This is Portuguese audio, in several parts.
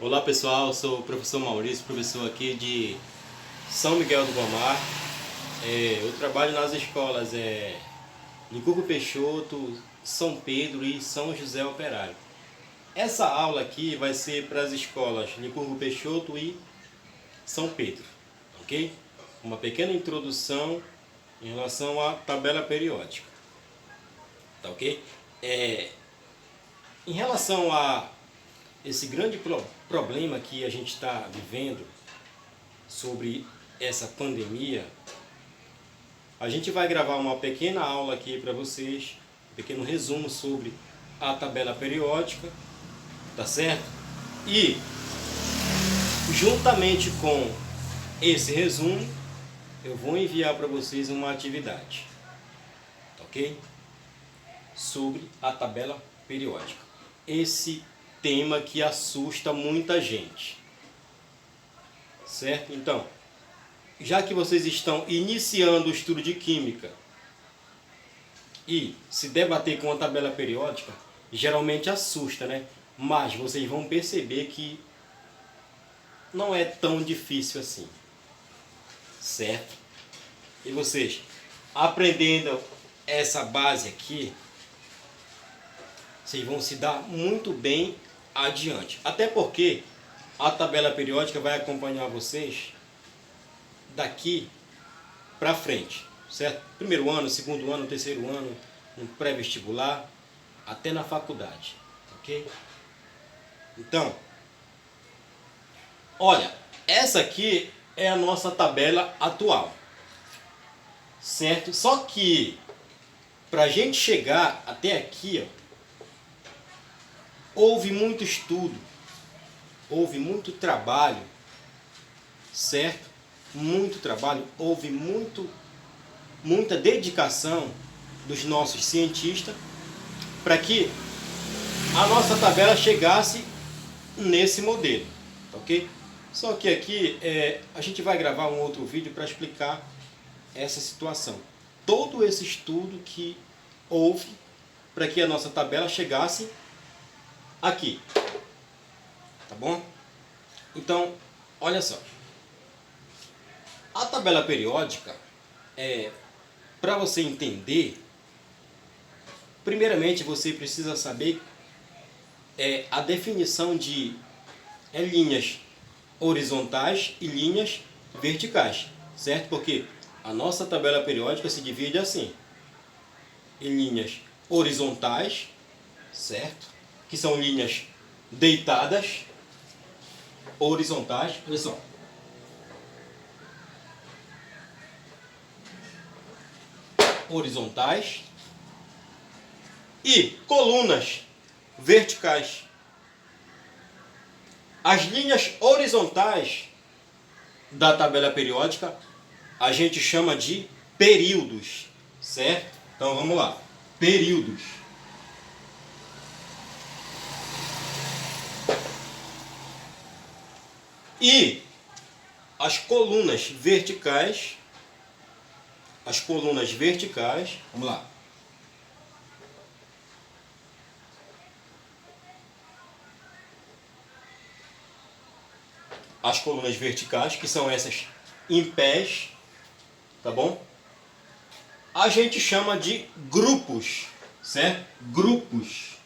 Olá pessoal, sou o professor Maurício, professor aqui de São Miguel do Guamá. Eu trabalho nas escolas Licurgo Peixoto, São Pedro e São José Operário. Essa aula aqui vai ser para as escolas Licurgo Peixoto e São Pedro, ok? Uma pequena introdução em relação à tabela periódica, tá ok? Em relação a esse grande problema que a gente está vivendo sobre essa pandemia, a gente vai gravar uma pequena aula aqui para vocês, um pequeno resumo sobre a tabela periódica, tá certo? E juntamente com esse resumo, eu vou enviar para vocês uma atividade, tá ok? Sobre a tabela periódica. Esse tema que assusta muita gente, certo? Então, já que vocês estão iniciando o estudo de química e se debater com a tabela periódica, geralmente assusta, né? Mas vocês vão perceber que não é tão difícil assim, certo? E vocês, aprendendo essa base aqui, vocês vão se dar muito bem adiante. Até porque a tabela periódica vai acompanhar vocês daqui para frente, certo? Primeiro ano, segundo ano, terceiro ano, no pré-vestibular, até na faculdade, ok? Então, olha, essa aqui é a nossa tabela atual, certo? Só que para a gente chegar até aqui, ó, houve muito estudo, houve muito trabalho, certo? Muito trabalho, houve muita dedicação dos nossos cientistas para que a nossa tabela chegasse nesse modelo, ok? Só que aqui a gente vai gravar um outro vídeo para explicar essa situação. Todo esse estudo que houve para que a nossa tabela chegasse aqui, tá bom? Então, olha só. A tabela periódica, para você entender, primeiramente você precisa saber a definição de linhas horizontais e linhas verticais, certo? Porque a nossa tabela periódica se divide assim, em linhas horizontais, certo? Que são linhas deitadas, horizontais, olha só. Horizontais e colunas verticais. As linhas horizontais da tabela periódica a gente chama de períodos, certo? Então vamos lá, períodos. E as colunas verticais, vamos lá. As colunas verticais, que são essas em pés, tá bom? A gente chama de grupos, certo? Grupos.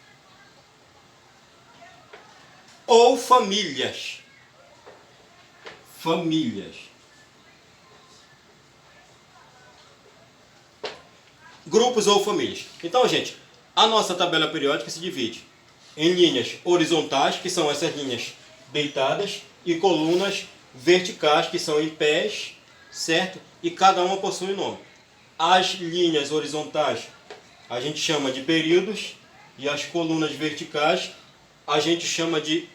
Ou famílias. Famílias. Grupos ou famílias. Então, gente, a nossa tabela periódica se divide em linhas horizontais, que são essas linhas deitadas, e colunas verticais, que são em pés, certo? E cada uma possui um nome. As linhas horizontais a gente chama de períodos, e as colunas verticais a gente chama de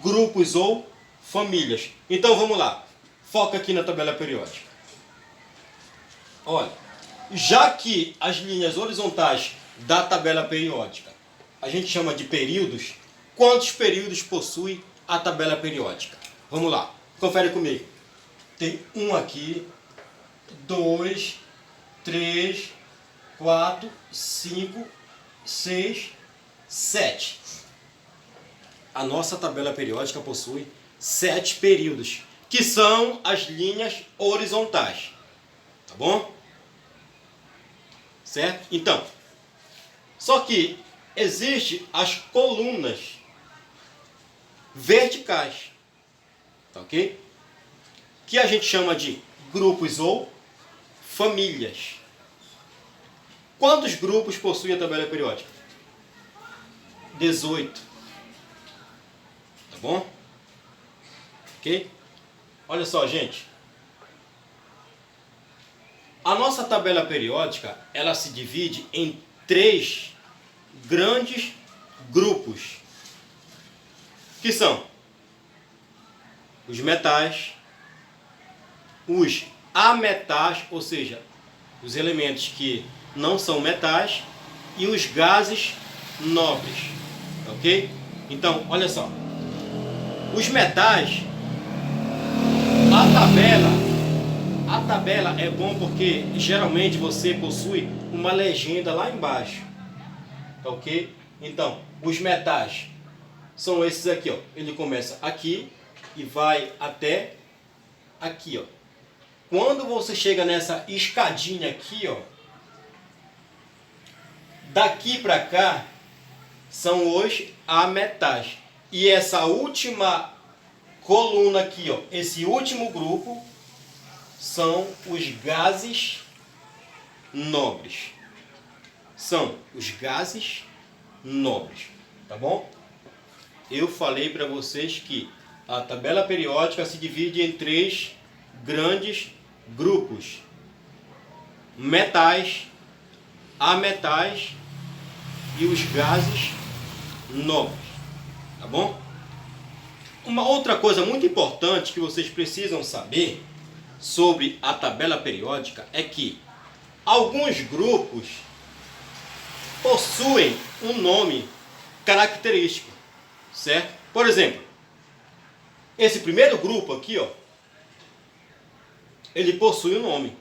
grupos ou famílias. Então vamos lá, foca aqui na tabela periódica. Olha, já que as linhas horizontais da tabela periódica a gente chama de períodos, quantos períodos possui a tabela periódica? Vamos lá, confere comigo. Tem um aqui, 2, 3, 4, 5, 6, 7. a nossa tabela periódica possui 7 períodos, que são as linhas horizontais. Tá bom? Certo? Então, só que existe as colunas verticais, tá ok? Que a gente chama de grupos ou famílias. Quantos grupos possui a tabela periódica? 18. Tá bom? Ok? Olha só, gente. A nossa tabela periódica, ela se divide em 3 grandes grupos, que são os metais, os ametais, ou seja, os elementos que não são metais, e os gases nobres, ok? Então, olha só, os metais, a tabela é bom porque geralmente você possui uma legenda lá embaixo, ok? Então, os metais são esses aqui, ó. Ele começa aqui e vai até aqui, ó. Quando você chega nessa escadinha aqui, ó, daqui para cá são os ametais. E essa última coluna aqui, ó, esse último grupo são os gases nobres. São os gases nobres, tá bom? Eu falei para vocês que a tabela periódica se divide em 3 grandes grupos: metais, ametais e os gases nobres, tá bom? Uma outra coisa muito importante que vocês precisam saber sobre a tabela periódica é que alguns grupos possuem um nome característico, certo? Por exemplo, esse primeiro grupo aqui, ó, ele possui um nome.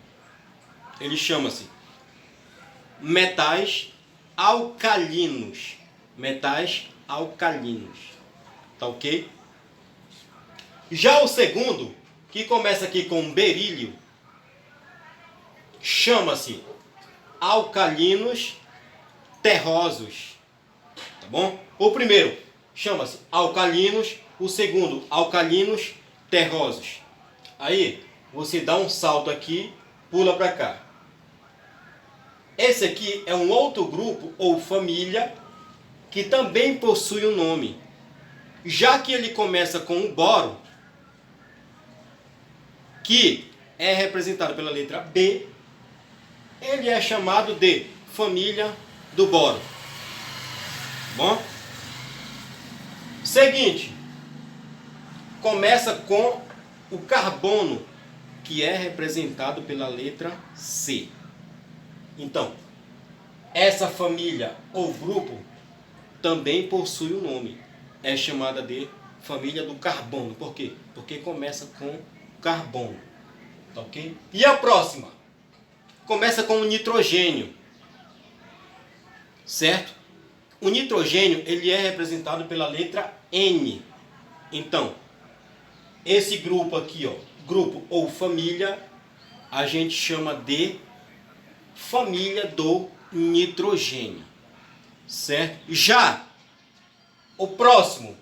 Ele chama-se metais alcalinos. Metais alcalinos. Tá ok? Já o segundo, que começa aqui com berílio, chama-se alcalinos terrosos. Tá bom? O primeiro chama-se alcalinos, o segundo alcalinos terrosos. Aí você dá um salto aqui, pula para cá. Esse aqui é um outro grupo ou família que também possui um nome. Já que ele começa com o boro, que é representado pela letra B, ele é chamado de família do boro. Bom? Seguinte, começa com o carbono, que é representado pela letra C. Então, essa família ou grupo também possui um nome. É chamada de família do carbono. Por quê? Porque começa com carbono. Tá ok? E a próxima? Começa com o nitrogênio. Certo? O nitrogênio, ele é representado pela letra N. Então, esse grupo aqui, ó, grupo ou família, a gente chama de família do nitrogênio. Certo? Já o próximo,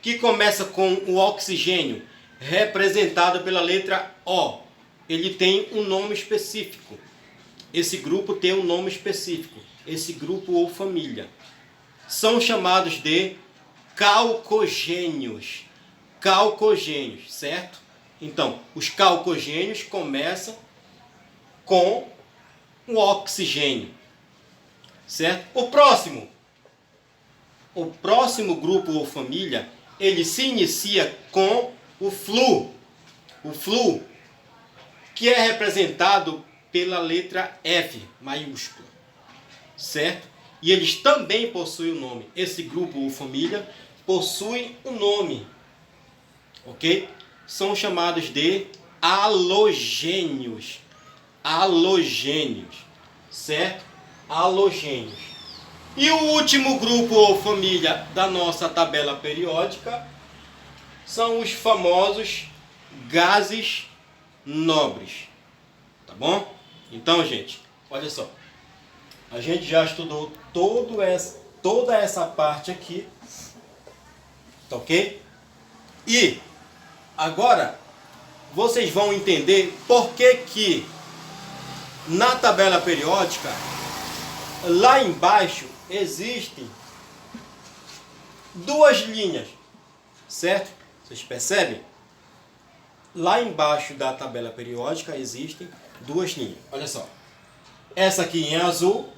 que começa com o oxigênio, representado pela letra O, ele tem um nome específico. Esse grupo tem um nome específico. Esse grupo ou família são chamados de calcogênios. Calcogênios, certo? Então, os calcogênios começam com o oxigênio, certo? O próximo grupo ou família, ele se inicia com o flúor. O flúor, que é representado pela letra F maiúscula, certo? E eles também possuem um nome. Esse grupo ou família possui um nome, ok? São chamados de halogênios. Halogênios, certo? Halogênios. E o último grupo ou família da nossa tabela periódica são os famosos gases nobres, tá bom? Então, gente, olha só, a gente já estudou toda essa parte aqui, tá ok? E agora vocês vão entender por que na tabela periódica, lá embaixo, existem duas linhas, certo? Vocês percebem? Lá embaixo da tabela periódica existem duas linhas. Olha só. Essa aqui em azul,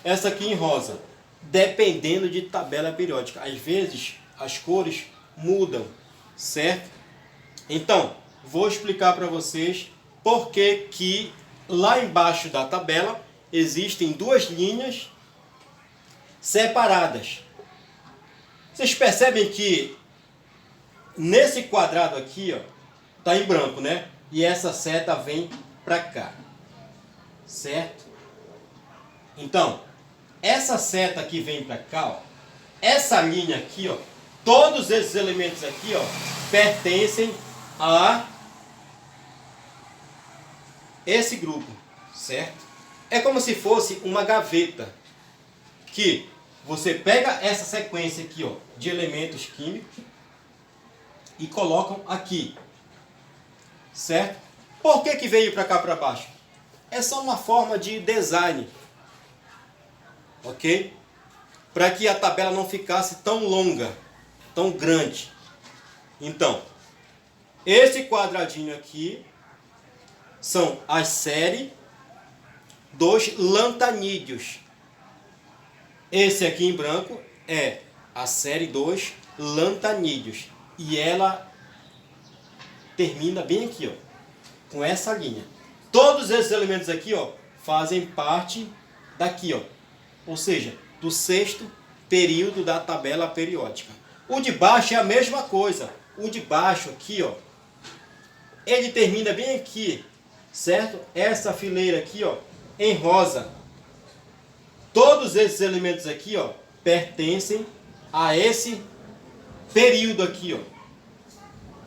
essa aqui em rosa. Dependendo de tabela periódica. Às vezes as cores mudam, certo? Então, vou explicar para vocês por que lá embaixo da tabela existem duas linhas separadas. Vocês percebem que nesse quadrado aqui, ó, tá em branco, né? E essa seta vem para cá, certo? Então, essa seta que vem para cá, ó, essa linha aqui, ó, todos esses elementos aqui, ó, pertencem a esse grupo, certo? É como se fosse uma gaveta que você pega essa sequência aqui, ó, de elementos químicos e colocam aqui, certo? Por que veio para cá para baixo? É só uma forma de design, ok? Para que a tabela não ficasse tão longa, tão grande. Então, esse quadradinho aqui são as séries dos lantanídeos. Esse aqui em branco é a série dos lantanídeos. E ela termina bem aqui, ó, com essa linha. Todos esses elementos aqui, ó, fazem parte daqui, ó, ou seja, do sexto período da tabela periódica. O de baixo é a mesma coisa. O de baixo aqui, ó, ele termina bem aqui, certo? Essa fileira aqui, ó, em rosa. Todos esses elementos aqui, ó, pertencem a esse período aqui, ó,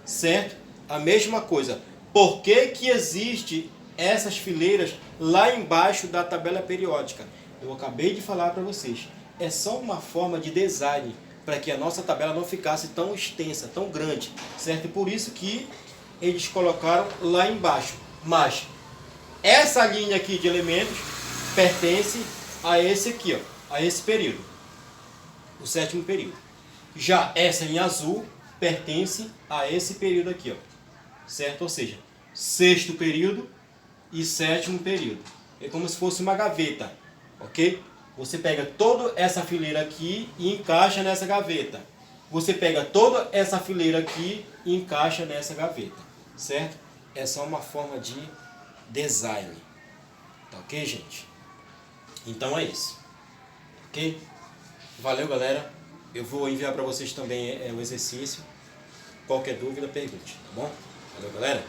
certo? A mesma coisa. Por que existe essas fileiras lá embaixo da tabela periódica? Eu acabei de falar para vocês. É só uma forma de design para que a nossa tabela não ficasse tão extensa, tão grande, certo? E por isso que eles colocaram lá embaixo. Mas essa linha aqui de elementos pertence a esse aqui, ó, a esse período, o sétimo período. Já essa em azul pertence a esse período aqui, ó, certo? Ou seja, sexto período e sétimo período. É como se fosse uma gaveta, ok? Você pega toda essa fileira aqui e encaixa nessa gaveta. Você pega toda essa fileira aqui e encaixa nessa gaveta, certo? É só uma forma de design, tá ok, gente? Então é isso, ok? Valeu, galera. Eu vou enviar para vocês também o exercício. Qualquer dúvida, pergunte, tá bom? Valeu, galera.